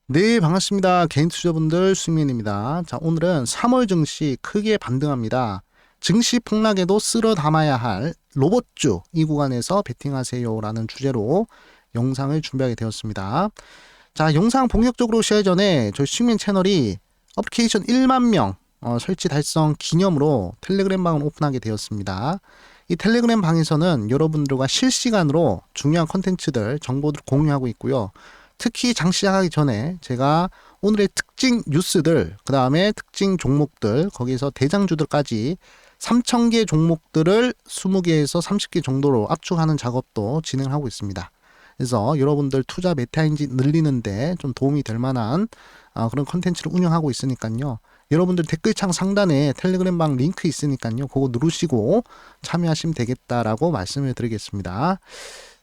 네, 반갑습니다. 개인 투자분들 수민입니다. 자, 오늘은 3월 증시 크게 반등합니다. 증시 폭락에도 쓸어 담아야 할 로봇주 이 구간에서 베팅하세요라는 주제로 영상을 준비하게 되었습니다. 자, 영상 본격적으로 시작하기 전에 저희 수민 채널이 어플리케이션 1만 명 설치 달성 기념으로 텔레그램 방을 오픈하게 되었습니다. 이 텔레그램 방에서는 여러분들과 실시간으로 중요한 컨텐츠들, 정보들 공유하고 있고요. 특히 장 시작하기 전에 제가 오늘의 특징 뉴스들, 그 다음에 특징 종목들, 거기서 대장주들까지 3,000개 종목들을 20개에서 30개 정도로 압축하는 작업도 진행하고 있습니다. 그래서 여러분들 투자 메타인지 늘리는데 좀 도움이 될 만한 그런 컨텐츠를 운영하고 있으니까요. 여러분들 댓글창 상단에 텔레그램 방 링크 있으니까요. 그거 누르시고 참여하시면 되겠다라고 말씀을 드리겠습니다.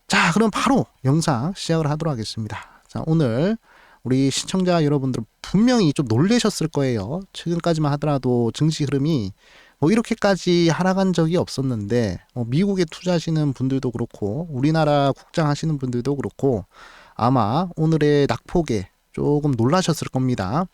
자, 그럼 바로 영상 시작을 하도록 하겠습니다. 자, 오늘 우리 시청자 여러분들 분명히 좀 놀라셨을 거예요. 최근까지만 하더라도 증시 흐름이 뭐 이렇게까지 하락한 적이 없었는데 미국에 투자하시는 분들도 그렇고 우리나라 국장 하시는 분들도 그렇고 아마 오늘의 낙폭에 조금 놀라셨을 겁니다.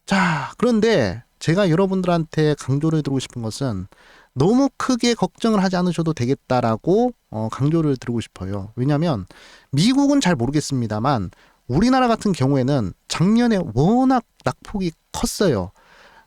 자, 그런데 제가 여러분들한테 강조를 드리고 싶은 것은 너무 크게 걱정을 하지 않으셔도 되겠다라고 강조를 드리고 싶어요. 왜냐하면 미국은 잘 모르겠습니다만 우리나라 같은 경우에는 작년에 워낙 낙폭이 컸어요.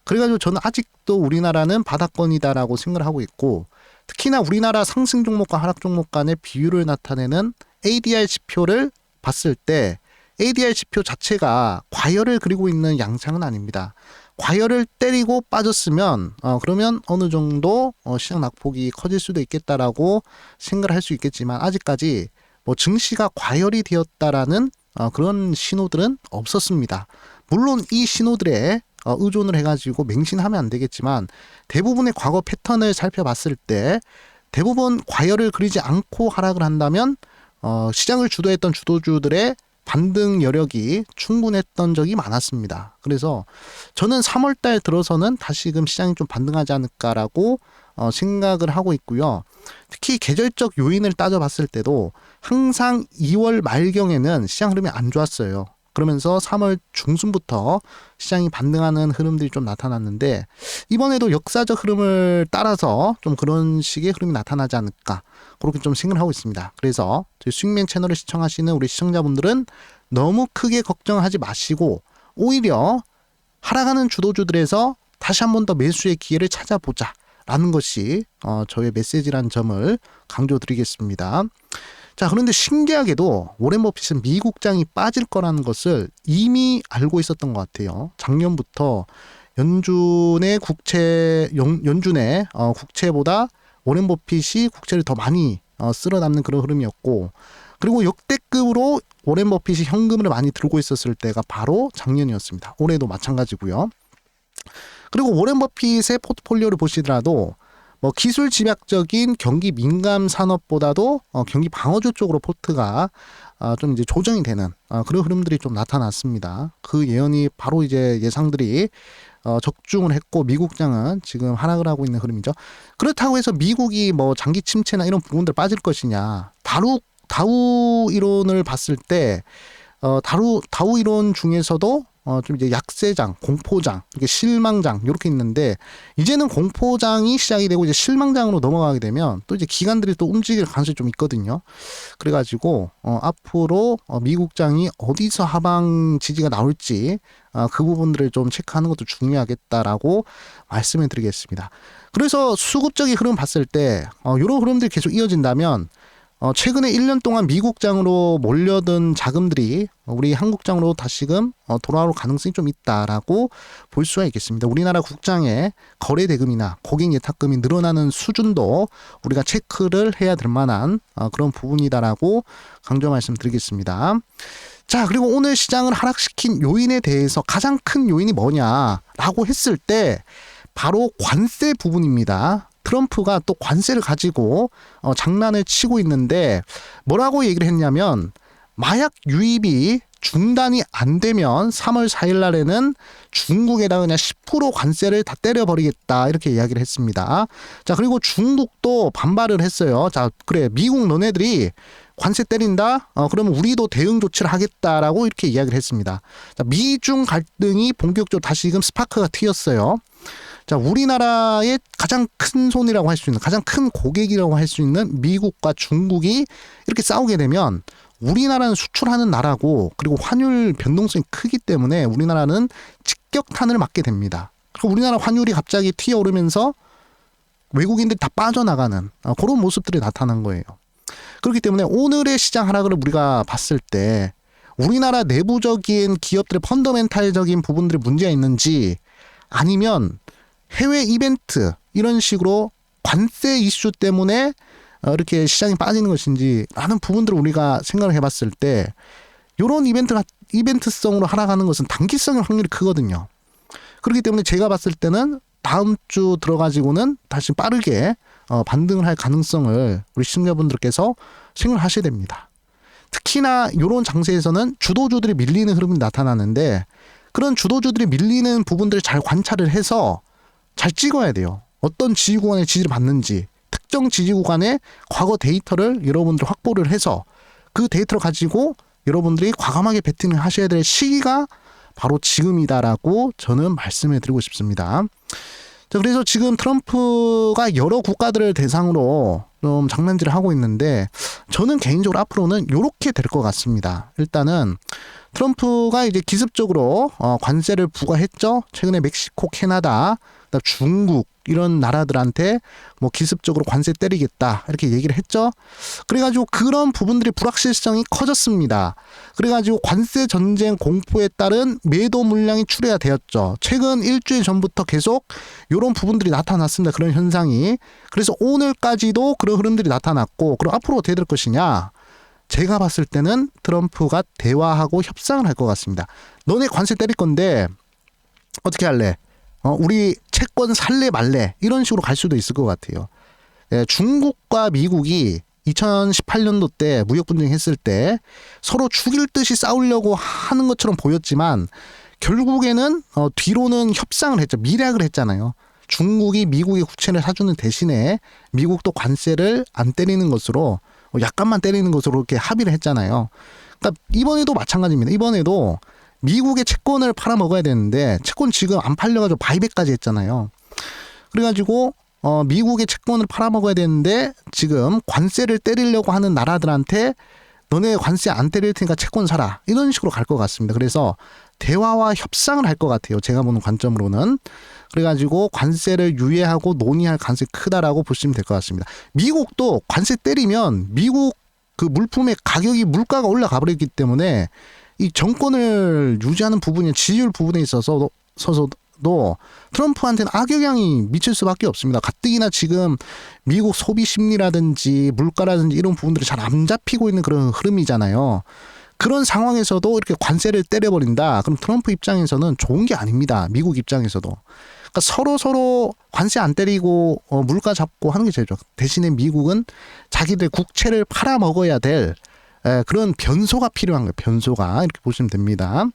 그래가지고 저는 아직도 우리나라는 바닥권이다라고 생각을 하고 있고, 특히나 우리나라 상승 종목과 하락 종목 간의 비율을 나타내는 ADR 지표를 봤을 때 ADR 지표 자체가 과열을 그리고 있는 양상은 아닙니다. 과열을 때리고 빠졌으면 그러면 어느 정도 시장 낙폭이 커질 수도 있겠다라고 생각을 할 수 있겠지만 아직까지 뭐 증시가 과열이 되었다라는 그런 신호들은 없었습니다. 물론 이 신호들에 의존을 해가지고 맹신하면 안 되겠지만 대부분의 과거 패턴을 살펴봤을 때 대부분 과열을 그리지 않고 하락을 한다면 시장을 주도했던 주도주들의 반등 여력이 충분했던 적이 많았습니다. 그래서 저는 3월달 들어서는 다시금 시장이 좀 반등하지 않을까라고 생각을 하고 있고요. 특히 계절적 요인을 따져봤을 때도 항상 2월 말경에는 시장 흐름이 안 좋았어요. 그러면서 3월 중순부터 시장이 반등하는 흐름들이 좀 나타났는데 이번에도 역사적 흐름을 따라서 좀 그런 식의 흐름이 나타나지 않을까 그렇게 좀 생각을 하고 있습니다. 그래서 저희 수익맨 채널을 시청하시는 우리 시청자분들은 너무 크게 걱정하지 마시고 오히려 하락하는 주도주들에서 다시 한 번 더 매수의 기회를 찾아보자 라는 것이 저의 메시지라는 점을 강조드리겠습니다. 자, 그런데 신기하게도 오렌 버핏은 미국장이 빠질 거라는 것을 이미 알고 있었던 것 같아요. 작년부터 연준의 국채보다 오렌 버핏이 국채를 더 많이 쓸어 담는 그런 흐름이었고, 그리고 역대급으로 오렌 버핏이 현금을 많이 들고 있었을 때가 바로 작년이었습니다. 올해도 마찬가지고요. 그리고 오렌 버핏의 포트폴리오를 보시더라도 뭐 기술 집약적인 경기 민감 산업보다도 경기 방어주 쪽으로 포트가 좀 이제 조정이 되는 그런 흐름들이 좀 나타났습니다. 그 예언이 바로 이제 예상들이 적중을 했고 미국장은 지금 하락을 하고 있는 흐름이죠. 그렇다고 해서 미국이 뭐 장기 침체나 이런 부분들 빠질 것이냐? 다우 이론을 봤을 때 다우 이론 중에서도 좀 이제 약세장, 공포장, 이렇게 실망장 이렇게 있는데 이제는 공포장이 시작이 되고 이제 실망장으로 넘어가게 되면 또 이제 기관들이 또 움직일 가능성이 좀 있거든요. 그래가지고 앞으로 미국장이 어디서 하방 지지가 나올지 그 부분들을 좀 체크하는 것도 중요하겠다라고 말씀을 드리겠습니다. 그래서 수급적인 흐름 봤을 때 이런 흐름들이 계속 이어진다면 최근에 1년 동안 미국장으로 몰려든 자금들이 우리 한국장으로 다시금 돌아올 가능성이 좀 있다라고 볼 수가 있겠습니다. 우리나라 국장의 거래 대금이나 고객 예탁금이 늘어나는 수준도 우리가 체크를 해야 될 만한 그런 부분이다라고 강조 말씀드리겠습니다. 자, 그리고 오늘 시장을 하락시킨 요인에 대해서 가장 큰 요인이 뭐냐라고 했을 때 바로 관세 부분입니다. 트럼프가 또 관세를 가지고 장난을 치고 있는데 뭐라고 얘기를 했냐면 마약 유입이 중단이 안 되면 3월 4일 날에는 중국에다 그냥 10% 관세를 다 때려버리겠다 이렇게 이야기를 했습니다. 자, 그리고 중국도 반발을 했어요. 자, 그래 미국 너네들이 관세 때린다? 그러면 우리도 대응 조치를 하겠다라고 이렇게 이야기를 했습니다. 자, 미중 갈등이 본격적으로 다시금 스파크가 튀었어요. 자, 우리나라의 가장 큰 손이라고 할 수 있는, 가장 큰 고객이라고 할 수 있는 미국과 중국이 이렇게 싸우게 되면 우리나라는 수출하는 나라고, 그리고 환율 변동성이 크기 때문에 우리나라는 직격탄을 맞게 됩니다. 그리고 우리나라 환율이 갑자기 튀어오르면서 외국인들이 다 빠져나가는 그런 모습들이 나타난 거예요. 그렇기 때문에 오늘의 시장 하락을 우리가 봤을 때 우리나라 내부적인 기업들의 펀더멘탈적인 부분들이 문제가 있는지, 아니면 해외 이벤트 이런 식으로 관세 이슈 때문에 이렇게 시장이 빠지는 것인지 라는 부분들을 우리가 생각을 해봤을 때, 이런 이벤트성으로 하락하는 것은 단기성의 확률이 크거든요. 그렇기 때문에 제가 봤을 때는 다음 주 들어가지고는 다시 빠르게 반등을 할 가능성을 우리 시청자분들께서 생각을 하셔야 됩니다. 특히나 이런 장세에서는 주도주들이 밀리는 흐름이 나타나는데, 그런 주도주들이 밀리는 부분들을 잘 관찰을 해서 잘 찍어야 돼요. 어떤 지지 구간의 지지를 받는지, 특정 지지 구간의 과거 데이터를 여러분들 확보를 해서 그 데이터를 가지고 여러분들이 과감하게 베팅을 하셔야 될 시기가 바로 지금이다라고 저는 말씀을 드리고 싶습니다. 자, 그래서 지금 트럼프가 여러 국가들을 대상으로 좀 장난질을 하고 있는데, 저는 개인적으로 앞으로는 이렇게 될 것 같습니다. 일단은 트럼프가 이제 기습적으로 관세를 부과했죠. 최근에 멕시코, 캐나다, 중국 이런 나라들한테 뭐 기습적으로 관세 때리겠다 이렇게 얘기를 했죠. 그래가지고 그런 부분들이 불확실성이 커졌습니다. 그래가지고 관세 전쟁 공포에 따른 매도 물량이 출해야 되었죠. 최근 일주일 전부터 계속 이런 부분들이 나타났습니다. 그런 현상이. 그래서 오늘까지도 그런 흐름들이 나타났고, 그럼 앞으로 어떻게 될 것이냐? 제가 봤을 때는 트럼프가 대화하고 협상을 할 것 같습니다. 너네 관세 때릴 건데 어떻게 할래? 우리 채권 살래 말래? 이런 식으로 갈 수도 있을 것 같아요. 예, 중국과 미국이 2018년도 때 무역 분쟁했을 때 서로 죽일 듯이 싸우려고 하는 것처럼 보였지만, 결국에는 뒤로는 협상을 했죠. 밀약을 했잖아요. 중국이 미국의 국채를 사주는 대신에 미국도 관세를 안 때리는 것으로, 약간만 때리는 것으로 이렇게 합의를 했잖아요. 그러니까 이번에도 마찬가지입니다. 이번에도 미국의 채권을 팔아먹어야 되는데 채권 지금 안 팔려가지고 바이백까지 했잖아요. 그래가지고 미국의 채권을 팔아먹어야 되는데 지금 관세를 때리려고 하는 나라들한테 너네 관세 안 때릴 테니까 채권 사라, 이런 식으로 갈 것 같습니다. 그래서 대화와 협상을 할 것 같아요. 제가 보는 관점으로는. 그래가지고 관세를 유예하고 논의할 가능성이 크다라고 보시면 될 것 같습니다. 미국도 관세 때리면 미국 그 물품의 가격이, 물가가 올라가 버렸기 때문에 이 정권을 유지하는 부분이, 지지율 부분에 있어서도 트럼프한테는 악영향이 미칠 수밖에 없습니다. 가뜩이나 지금 미국 소비 심리라든지 물가라든지 이런 부분들이 잘 안 잡히고 있는 그런 흐름이잖아요. 그런 상황에서도 이렇게 관세를 때려버린다. 그럼 트럼프 입장에서는 좋은 게 아닙니다. 미국 입장에서도. 그러니까 서로 관세 안 때리고 물가 잡고 하는 게 제일 좋아. 대신에 미국은 자기들 국채를 팔아먹어야 될 그런 변소가 필요한 거예요. 변소가. 이렇게 보시면 됩니다.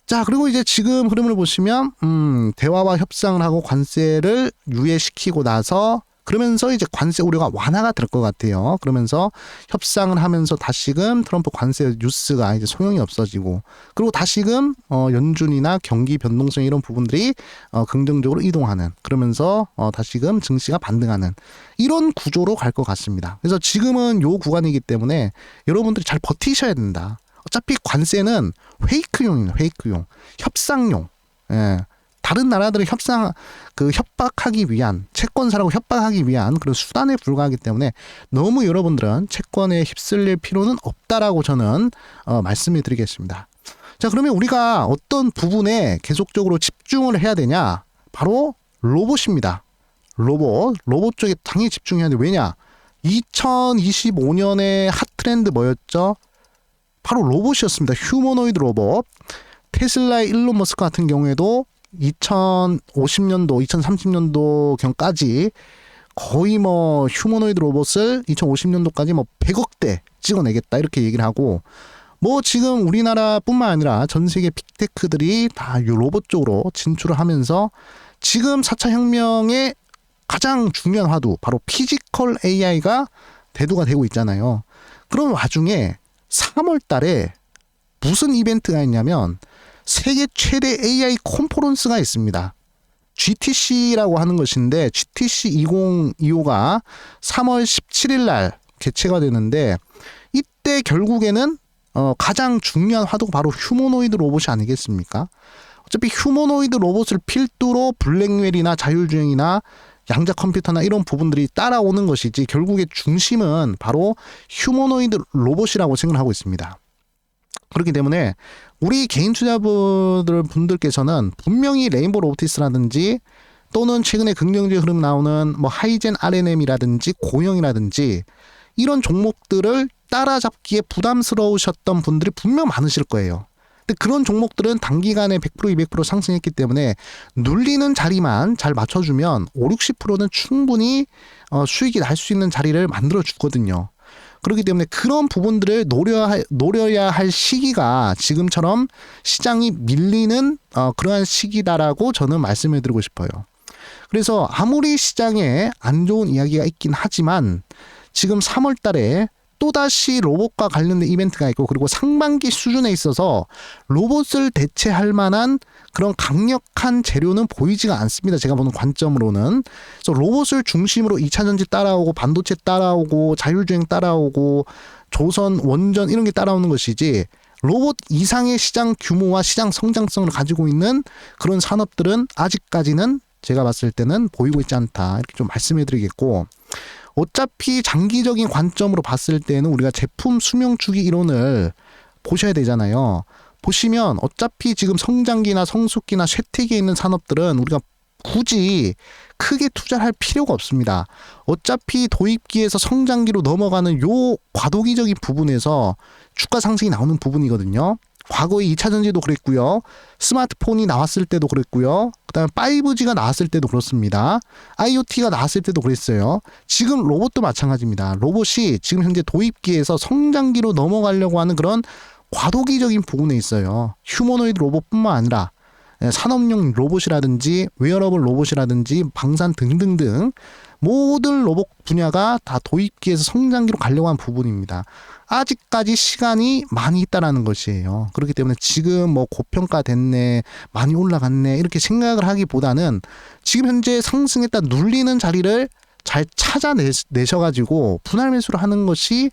자, 그리고 이제 지금 흐름을 보시면 대화와 협상을 하고 관세를 유예시키고 나서, 그러면서 이제 관세 우려가 완화가 될 것 같아요. 그러면서 협상을 하면서 다시금 트럼프 관세 뉴스가 이제 소용이 없어지고, 그리고 다시금 연준이나 경기 변동성 이런 부분들이 긍정적으로 이동하는, 그러면서 다시금 증시가 반등하는 이런 구조로 갈 것 같습니다. 그래서 지금은 요 구간이기 때문에 여러분들이 잘 버티셔야 된다. 어차피 관세는 페이크용입니다. 페이크용, 협상용. 예. 다른 나라들을 협박하기 위한, 채권 사라고 협박하기 위한 그런 수단에 불과하기 때문에 너무 여러분들은 채권에 휩쓸릴 필요는 없다라고 저는 말씀을 드리겠습니다. 자, 그러면 우리가 어떤 부분에 계속적으로 집중을 해야 되냐? 바로 로봇입니다. 로봇 쪽에 당연히 집중해야 돼. 왜냐? 2025년의 핫 트렌드 뭐였죠? 바로 로봇이었습니다. 휴머노이드 로봇. 테슬라의 일론 머스크 같은 경우에도 2050년도, 2030년도 경까지 거의 뭐 휴머노이드 로봇을 2050년도까지 뭐 100억대 찍어내겠다 이렇게 얘기를 하고, 뭐 지금 우리나라뿐만 아니라 전 세계 빅테크들이 다 이 로봇 쪽으로 진출을 하면서 지금 4차 혁명의 가장 중요한 화두, 바로 피지컬 AI가 대두가 되고 있잖아요. 그런 와중에 3월 달에 무슨 이벤트가 있냐면 세계 최대 AI 컨퍼런스가 있습니다. GTC라고 하는 것인데 GTC 2025가 3월 17일 날 개최가 되는데 이때 결국에는 가장 중요한 화두가 바로 휴머노이드 로봇이 아니겠습니까? 어차피 휴머노이드 로봇을 필두로 블랙웰이나 자율주행이나 양자 컴퓨터나 이런 부분들이 따라오는 것이지 결국에 중심은 바로 휴머노이드 로봇이라고 생각하고 있습니다. 그렇기 때문에 우리 개인 투자분들께서는 분명히 레인보우 로보티스라든지 또는 최근에 긍정적 흐름 나오는 뭐 하이젠 RNM이라든지 고영이라든지 이런 종목들을 따라잡기에 부담스러우셨던 분들이 분명 많으실 거예요. 근데 그런 종목들은 단기간에 100% 200% 상승했기 때문에 눌리는 자리만 잘 맞춰주면 5, 60%는 충분히 수익이 날 수 있는 자리를 만들어 주거든요. 그렇기 때문에 그런 부분들을 노려야 할 시기가 지금처럼 시장이 밀리는 그러한 시기다라고 저는 말씀을 드리고 싶어요. 그래서 아무리 시장에 안 좋은 이야기가 있긴 하지만 지금 3월 달에 또다시 로봇과 관련된 이벤트가 있고 그리고 상반기 수준에 있어서 로봇을 대체할 만한 그런 강력한 재료는 보이지가 않습니다. 제가 보는 관점으로는. 그래서 로봇을 중심으로 2차전지 따라오고 반도체 따라오고 자율주행 따라오고 조선, 원전 이런 게 따라오는 것이지 로봇 이상의 시장 규모와 시장 성장성을 가지고 있는 그런 산업들은 아직까지는 제가 봤을 때는 보이고 있지 않다. 이렇게 좀 말씀해 드리겠고 어차피 장기적인 관점으로 봤을 때는 우리가 제품 수명 주기 이론을 보셔야 되잖아요. 보시면 어차피 지금 성장기나 성숙기나 쇠퇴기에 있는 산업들은 우리가 굳이 크게 투자할 필요가 없습니다. 어차피 도입기에서 성장기로 넘어가는 요 과도기적인 부분에서 주가 상승이 나오는 부분이거든요. 과거에 2차전지도 그랬고요. 스마트폰이 나왔을 때도 그랬고요. 그다음에 5G가 나왔을 때도 그렇습니다. IoT가 나왔을 때도 그랬어요. 지금 로봇도 마찬가지입니다. 로봇이 지금 현재 도입기에서 성장기로 넘어가려고 하는 그런 과도기적인 부분에 있어요. 휴머노이드 로봇뿐만 아니라 산업용 로봇이라든지 웨어러블 로봇이라든지 방산 등등등 모든 로봇 분야가 다 도입기에서 성장기로 가려고 하는 부분입니다. 아직까지 시간이 많이 있다라는 것이에요. 그렇기 때문에 지금 뭐 고평가 됐네, 많이 올라갔네 이렇게 생각을 하기보다는 지금 현재 상승했다 눌리는 자리를 잘 찾아내셔가지고 분할 매수를 하는 것이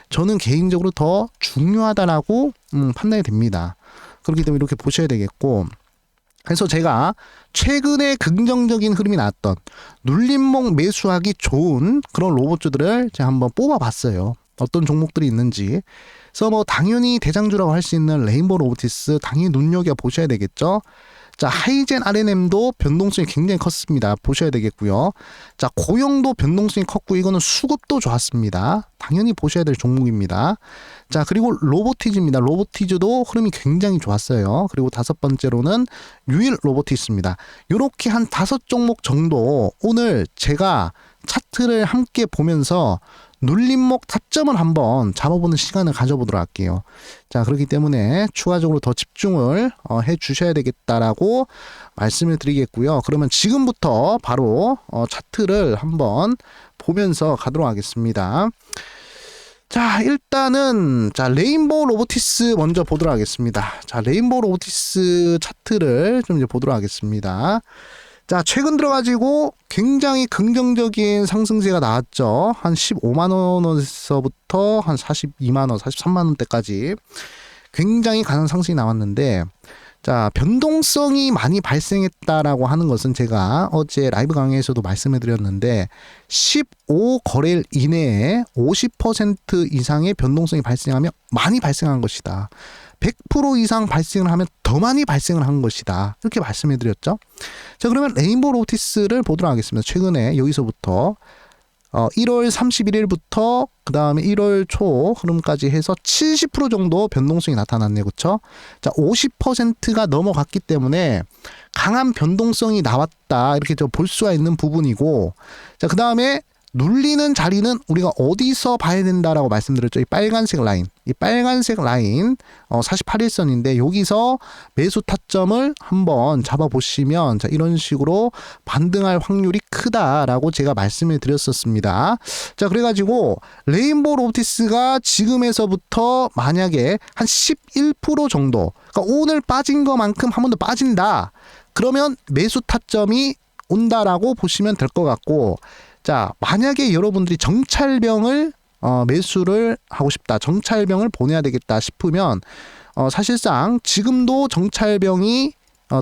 저는 개인적으로 더 중요하다라고 판단이 됩니다. 그렇기 때문에 이렇게 보셔야 되겠고 그래서 제가 최근에 긍정적인 흐름이 나왔던 눌림목 매수하기 좋은 그런 로봇주들을 제가 한번 뽑아봤어요. 어떤 종목들이 있는지. 그래서 뭐 당연히 대장주라고 할 수 있는 레인보우 로보티스 당연히 눈여겨보셔야 되겠죠. 자, 하이젠 RNM도 변동성이 굉장히 컸습니다. 보셔야 되겠고요. 자, 고영도 변동성이 컸고 이거는 수급도 좋았습니다. 당연히 보셔야 될 종목입니다. 자, 그리고 로보티즈입니다. 로보티즈도 흐름이 굉장히 좋았어요. 그리고 다섯 번째로는 유일 로보티스입니다. 이렇게 한 5종목 정도 오늘 제가 차트를 함께 보면서 눌림목 타점을 한번 잡아보는 시간을 가져보도록 할게요. 자, 그렇기 때문에 추가적으로 더 집중을 해 주셔야 되겠다라고 말씀을 드리겠고요. 그러면 지금부터 바로 차트를 한번 보면서 가도록 하겠습니다. 자, 일단은 레인보우 로보티스 먼저 보도록 하겠습니다. 자, 레인보우 로보티스 차트를 좀 이제 보도록 하겠습니다. 자, 최근 들어가지고 굉장히 긍정적인 상승세가 나왔죠. 한 15만원에서부터 한 42만원, 43만원대까지 굉장히 강한 상승이 나왔는데, 자, 변동성이 많이 발생했다라고 하는 것은 제가 어제 라이브 강의에서도 말씀해 드렸는데 15거래일 이내에 50% 이상의 변동성이 발생하면 많이 발생한 것이다. 100% 이상 발생을 하면 더 많이 발생을 한 것이다. 이렇게 말씀해 드렸죠. 자, 그러면 레인보우 로보티스를 보도록 하겠습니다. 최근에 여기서부터 1월 31일부터 그 다음에 1월 초 흐름까지 해서 70% 정도 변동성이 나타났네요. 그렇죠? 자, 50%가 넘어갔기 때문에 강한 변동성이 나왔다. 이렇게 볼 수가 있는 부분이고, 자, 그 다음에 눌리는 자리는 우리가 어디서 봐야 된다라고 말씀드렸죠. 이 빨간색 라인. 이 빨간색 라인 48일선인데 여기서 매수 타점을 한번 잡아보시면 자, 이런 식으로 반등할 확률이 크다라고 제가 말씀을 드렸었습니다. 자, 그래가지고 레인보우 로보티스가 지금에서부터 만약에 한 11% 정도, 그러니까 오늘 빠진 것만큼 한 번 더 빠진다. 그러면 매수 타점이 온다라고 보시면 될 것 같고, 자, 만약에 여러분들이 정찰병을 매수를 하고 싶다, 정찰병을 보내야 되겠다 싶으면 사실상 지금도 정찰병이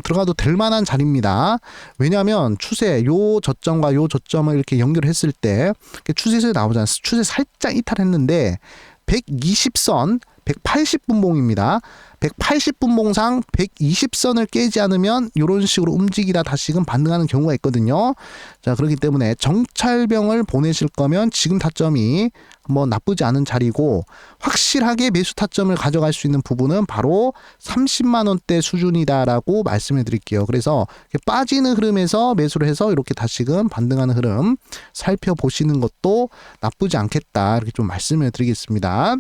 들어가도 될 만한 자리입니다. 왜냐하면 추세 요 저점과 요 저점을 이렇게 연결했을 때 추세선이 나오잖아요. 추세 살짝 이탈했는데 120선 180분봉입니다. 180분봉상 120선을 깨지 않으면 이런 식으로 움직이다 다시금 반등하는 경우가 있거든요. 자, 그렇기 때문에 정찰병을 보내실 거면 지금 타점이 뭐 나쁘지 않은 자리고, 확실하게 매수 타점을 가져갈 수 있는 부분은 바로 30만 원대 수준이다라고 말씀을 드릴게요. 그래서 빠지는 흐름에서 매수를 해서 이렇게 다시금 반등하는 흐름 살펴보시는 것도 나쁘지 않겠다, 이렇게 좀 말씀을 드리겠습니다.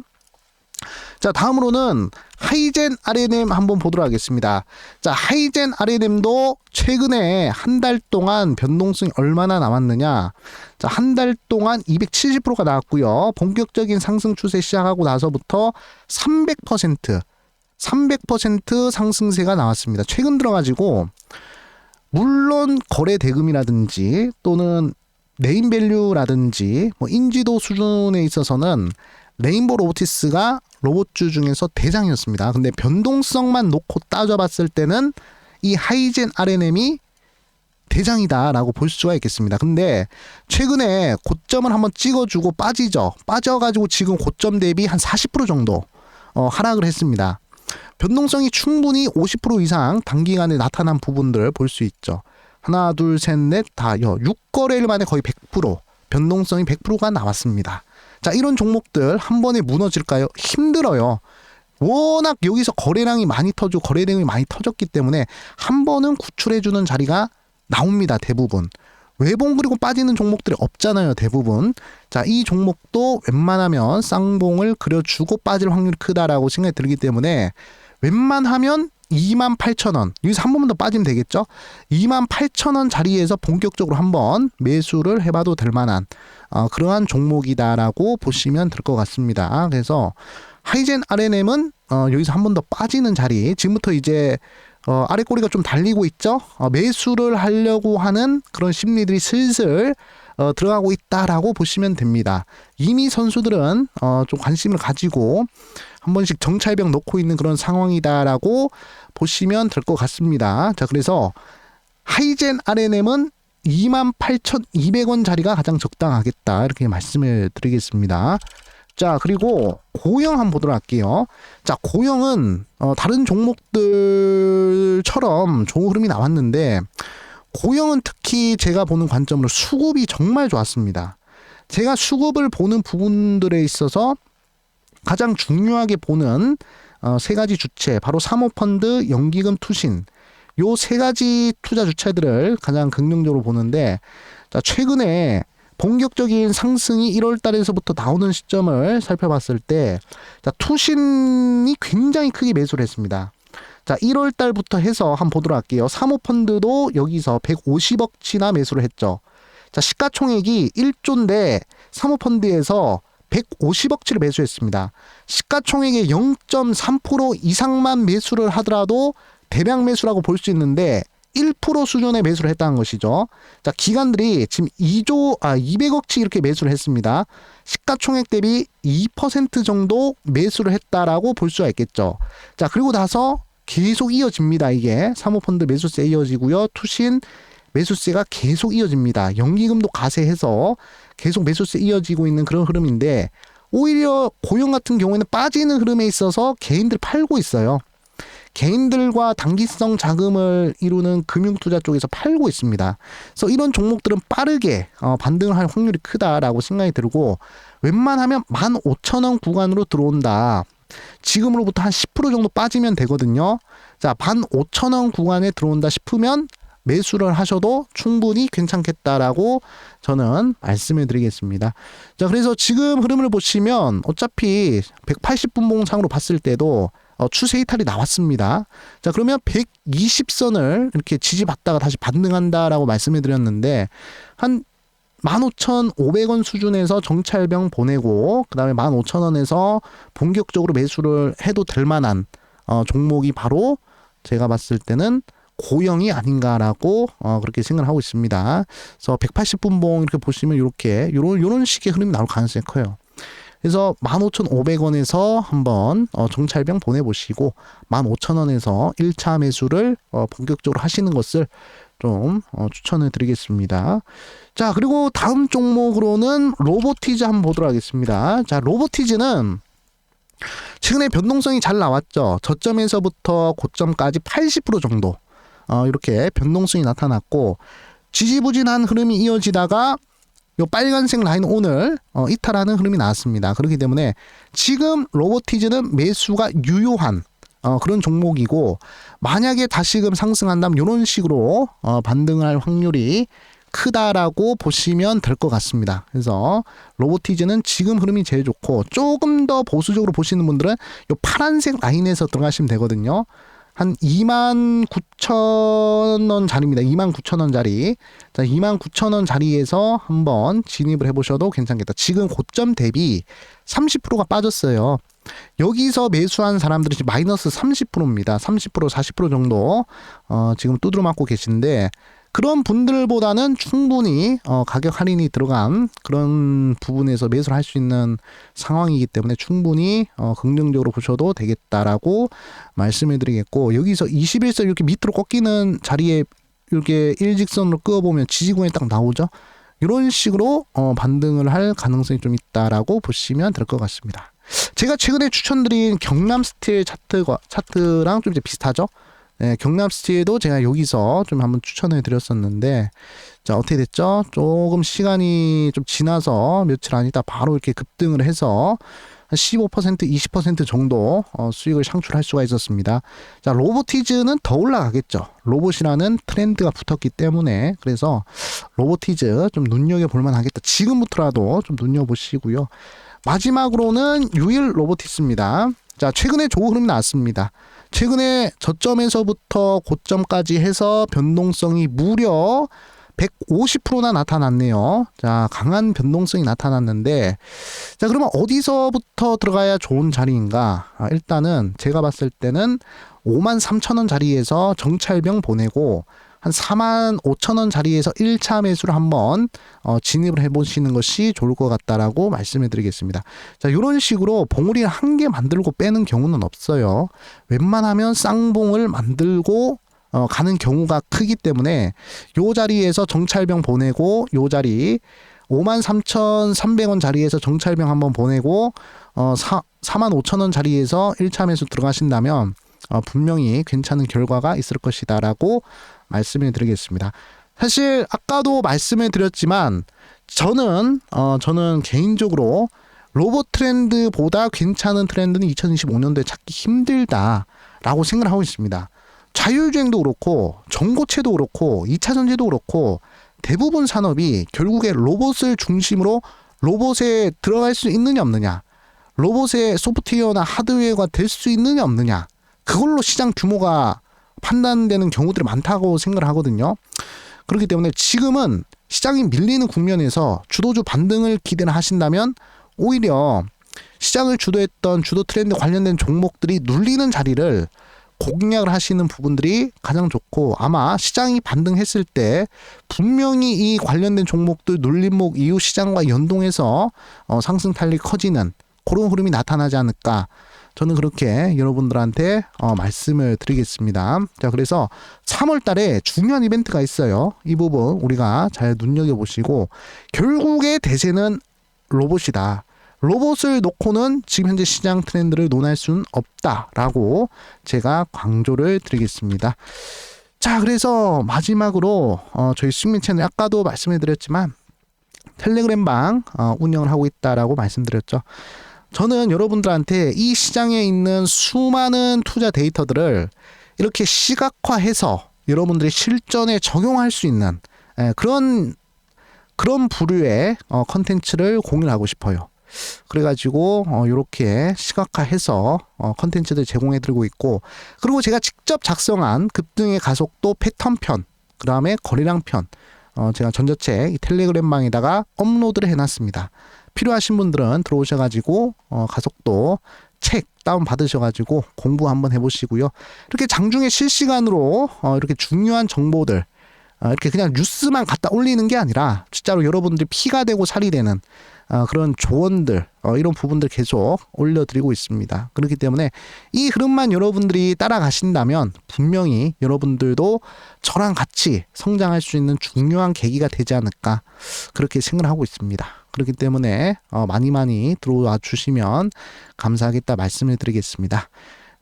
자, 다음으로는 하이젠 RNM 한번 보도록 하겠습니다. 자, 하이젠 RNM도 최근에 한 달 동안 변동성이 얼마나 남았느냐. 자, 한 달 동안 270%가 나왔고요. 본격적인 상승 추세 시작하고 나서부터 300% 상승세가 나왔습니다. 최근 들어가지고 물론 거래 대금이라든지 또는 네임밸류라든지 뭐 인지도 수준에 있어서는 레인보우 로보티스가 로봇주 중에서 대장이었습니다. 근데 변동성만 놓고 따져봤을 때는 이 하이젠 RNM이 대장이다라고 볼 수가 있겠습니다. 근데 최근에 고점을 한번 찍어주고 빠지죠. 빠져가지고 지금 고점 대비 한 40% 정도 하락을 했습니다. 변동성이 충분히 50% 이상 단기간에 나타난 부분들 볼 수 있죠. 하나, 둘, 셋, 넷, 다 6거래일 만에 거의 100% 변동성이 100%가 나왔습니다. 자, 이런 종목들 한 번에 무너질까요? 힘들어요. 워낙 여기서 거래량이 많이 터지고 거래 대금이 많이 터졌기 때문에 한 번은 구출해주는 자리가 나옵니다. 대부분. 외봉 그리고 빠지는 종목들이 없잖아요. 대부분. 자, 이 종목도 웬만하면 쌍봉을 그려주고 빠질 확률이 크다라고 생각이 들기 때문에 웬만하면 28,000원, 여기서 한 번만 더 빠지면 되겠죠. 28,000원 자리에서 본격적으로 한번 매수를 해봐도 될 만한 그러한 종목이다라고 보시면 될 것 같습니다. 그래서 하이젠 RNM은 여기서 한 번 더 빠지는 자리, 지금부터 이제 아래 꼬리가 좀 달리고 있죠. 매수를 하려고 하는 그런 심리들이 슬슬 들어가고 있다라고 보시면 됩니다. 이미 선수들은 좀 관심을 가지고 한 번씩 정찰병 놓고 있는 그런 상황이다라고 보시면 될 것 같습니다. 자, 그래서 하이젠 RNM은 28,200원 자리가 가장 적당하겠다, 이렇게 말씀을 드리겠습니다. 자, 그리고 고영 한번 보도록 할게요. 자, 고영은 다른 종목들처럼 좋은 흐름이 나왔는데 고영은 특히 제가 보는 관점으로 수급이 정말 좋았습니다. 제가 수급을 보는 부분들에 있어서 가장 중요하게 보는 세 가지 주체, 바로 사모펀드, 연기금, 투신, 요 세 가지 투자 주체들을 가장 긍정적으로 보는데, 자, 최근에 본격적인 상승이 1월 달에서부터 나오는 시점을 살펴봤을 때, 자, 투신이 굉장히 크게 매수를 했습니다. 자, 1월 달부터 해서 한번 보도록 할게요. 사모펀드도 여기서 150억치나 매수를 했죠. 자, 시가총액이 1조인데 사모펀드에서 150억치를 매수했습니다. 시가총액의 0.3% 이상만 매수를 하더라도 대량 매수라고 볼 수 있는데 1% 수준의 매수를 했다는 것이죠. 자, 기관들이 지금 200억치 이렇게 매수를 했습니다. 시가총액 대비 2% 정도 매수를 했다라고 볼 수가 있겠죠. 자, 그리고 나서 계속 이어집니다. 이게 사모펀드 매수세 이어지고요. 투신 매수세가 계속 이어집니다. 연기금도 가세해서 계속 매수세 이어지고 있는 그런 흐름인데, 오히려 고영 같은 경우에는 빠지는 흐름에 있어서 개인들 팔고 있어요. 개인들과 단기성 자금을 이루는 금융투자 쪽에서 팔고 있습니다. 그래서 이런 종목들은 빠르게 반등을 할 확률이 크다라고 생각이 들고, 웬만하면 15,000원 구간으로 들어온다. 지금으로부터 한 10% 정도 빠지면 되거든요. 자, 15,000원 구간에 들어온다 싶으면 매수를 하셔도 충분히 괜찮겠다라고 저는 말씀을 드리겠습니다. 자, 그래서 지금 흐름을 보시면 어차피 180분봉 상으로 봤을 때도 추세 이탈이 나왔습니다. 자, 그러면 120선을 이렇게 지지받다가 다시 반등한다라고 말씀을 드렸는데 한 15,500원 수준에서 정찰병 보내고 그 다음에 15,000원에서 본격적으로 매수를 해도 될 만한 종목이 바로 제가 봤을 때는 고영이 아닌가라고 그렇게 생각을 하고 있습니다. 그래서 180분봉 이렇게 보시면 이렇게 요런 식의 흐름이 나올 가능성이 커요. 그래서 15,500원에서 한번 정찰병 보내보시고 15,000원에서 1차 매수를 본격적으로 하시는 것을 좀 추천을 드리겠습니다. 자, 그리고 다음 종목으로는 로보티즈 한번 보도록 하겠습니다. 자, 로보티즈는 최근에 변동성이 잘 나왔죠. 저점에서부터 고점까지 80% 정도 이렇게 변동성이 나타났고 지지부진한 흐름이 이어지다가 요 빨간색 라인 오늘 이탈하는 흐름이 나왔습니다. 그렇기 때문에 지금 로보티즈는 매수가 유효한 그런 종목이고 만약에 다시금 상승한다면 이런 식으로 반등할 확률이 크다라고 보시면 될 것 같습니다. 그래서 로보티즈는 지금 흐름이 제일 좋고 조금 더 보수적으로 보시는 분들은 이 파란색 라인에서 들어가시면 되거든요. 한 29,000원 자리입니다. 29,000원 자리. 자, 29,000원 자리에서 한번 진입을 해보셔도 괜찮겠다. 지금 고점 대비 30%가 빠졌어요. 여기서 매수한 사람들이 지금 마이너스 30%입니다. 30%, 40% 정도 지금 두드려 맞고 계신데 그런 분들보다는 충분히 가격 할인이 들어간 그런 부분에서 매수를 할 수 있는 상황이기 때문에 충분히 긍정적으로 보셔도 되겠다라고 말씀을 드리겠고 여기서 21선 이렇게 밑으로 꺾이는 자리에 이렇게 일직선으로 그어보면 지지권이 딱 나오죠. 이런 식으로 반등을 할 가능성이 좀 있다라고 보시면 될 것 같습니다. 제가 최근에 추천드린 경남스틸 차트랑 좀 이제 비슷하죠. 네, 경남스틸도 제가 여기서 좀 한번 추천해 드렸었는데 자, 어떻게 됐죠? 조금 시간이 좀 지나서 며칠 안 있다 바로 이렇게 급등을 해서 한 15%, 20% 정도 수익을 창출할 수가 있었습니다. 자, 로보티즈는 더 올라가겠죠. 로봇이라는 트렌드가 붙었기 때문에 그래서 로보티즈 좀 눈여겨볼 만하겠다. 지금부터라도 좀 눈여보시고요. 마지막으로는 유일 로보티스입니다. 자, 최근에 좋은 흐름이 나왔습니다. 최근에 저점에서부터 고점까지 해서 변동성이 무려 150%나 나타났네요. 자, 강한 변동성이 나타났는데 자, 그러면 어디서부터 들어가야 좋은 자리인가? 일단은 제가 봤을 때는 53,000원 자리에서 정찰병 보내고 한 45,000원 자리에서 1차 매수를 한번 진입을 해보시는 것이 좋을 것 같다라고 말씀을 드리겠습니다. 자, 이런 식으로 봉우리를 한 개 만들고 빼는 경우는 없어요. 웬만하면 쌍봉을 만들고 가는 경우가 크기 때문에 요 자리에서 정찰병 보내고 요 자리 53,300원 자리에서 정찰병 한번 보내고 45,000원 자리에서 1차 매수 들어가신다면 분명히 괜찮은 결과가 있을 것이다 라고 말씀을 드리겠습니다. 사실 아까도 말씀을 드렸지만 저는 개인적으로 로봇 트렌드보다 괜찮은 트렌드는 2025년도에 찾기 힘들다라고 생각을 하고 있습니다. 자율주행도 그렇고 전고체도 그렇고 2차 전지도 그렇고 대부분 산업이 결국에 로봇을 중심으로 로봇에 들어갈 수 있느냐 없느냐, 로봇의 소프트웨어나 하드웨어가 될 수 있느냐 없느냐, 그걸로 시장 규모가 판단되는 경우들이 많다고 생각을 하거든요. 그렇기 때문에 지금은 시장이 밀리는 국면에서 주도주 반등을 기대를 하신다면 오히려 시장을 주도했던 주도 트렌드 관련된 종목들이 눌리는 자리를 공략을 하시는 부분들이 가장 좋고 아마 시장이 반등했을 때 분명히 이 관련된 종목들 눌림목 이후 시장과 연동해서 상승 탄력이 커지는 그런 흐름이 나타나지 않을까 저는 그렇게 여러분들한테 말씀을 드리겠습니다. 자, 그래서 3월 달에 중요한 이벤트가 있어요. 이 부분 우리가 잘 눈여겨보시고 결국에 대세는 로봇이다. 로봇을 놓고는 지금 현재 시장 트렌드를 논할 수는 없다라고 제가 강조를 드리겠습니다. 자, 그래서 마지막으로 저희 수익민 채널 아까도 말씀해 드렸지만 텔레그램 방 운영을 하고 있다라고 말씀드렸죠. 저는 여러분들한테 이 시장에 있는 수많은 투자 데이터들을 이렇게 시각화해서 여러분들이 실전에 적용할 수 있는 그런 부류의 컨텐츠를 공유하고 싶어요. 그래가지고 이렇게 시각화해서 컨텐츠들 제공해드리고 있고, 그리고 제가 직접 작성한 급등의 가속도 패턴편, 그 다음에 거래량편, 제가 전자책 이 텔레그램방에다가 업로드를 해놨습니다. 필요하신 분들은 들어오셔가지고 가속도 책 다운 받으셔가지고 공부 한번 해보시고요. 이렇게 장중에 실시간으로 이렇게 중요한 정보들 이렇게 그냥 뉴스만 갖다 올리는 게 아니라 진짜로 여러분들이 피가 되고 살이 되는 그런 조언들, 이런 부분들 계속 올려드리고 있습니다. 그렇기 때문에 이 흐름만 여러분들이 따라가신다면 분명히 여러분들도 저랑 같이 성장할 수 있는 중요한 계기가 되지 않을까, 그렇게 생각을 하고 있습니다. 그렇기 때문에 많이 들어와 주시면 감사하겠다 말씀을 드리겠습니다.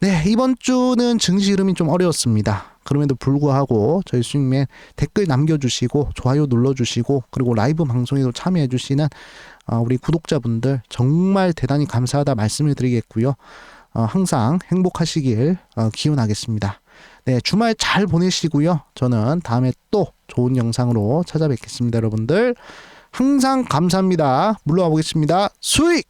네, 이번 주는 증시 흐름이 좀 어려웠습니다. 그럼에도 불구하고 저희 수익맨 댓글 남겨주시고 좋아요 눌러주시고, 그리고 라이브 방송에도 참여해주시는 우리 구독자분들 정말 대단히 감사하다 말씀을 드리겠고요. 항상 행복하시길 기원하겠습니다. 네, 주말 잘 보내시고요. 저는 다음에 또 좋은 영상으로 찾아뵙겠습니다. 여러분들 항상 감사합니다. 물러가 보겠습니다. 수익!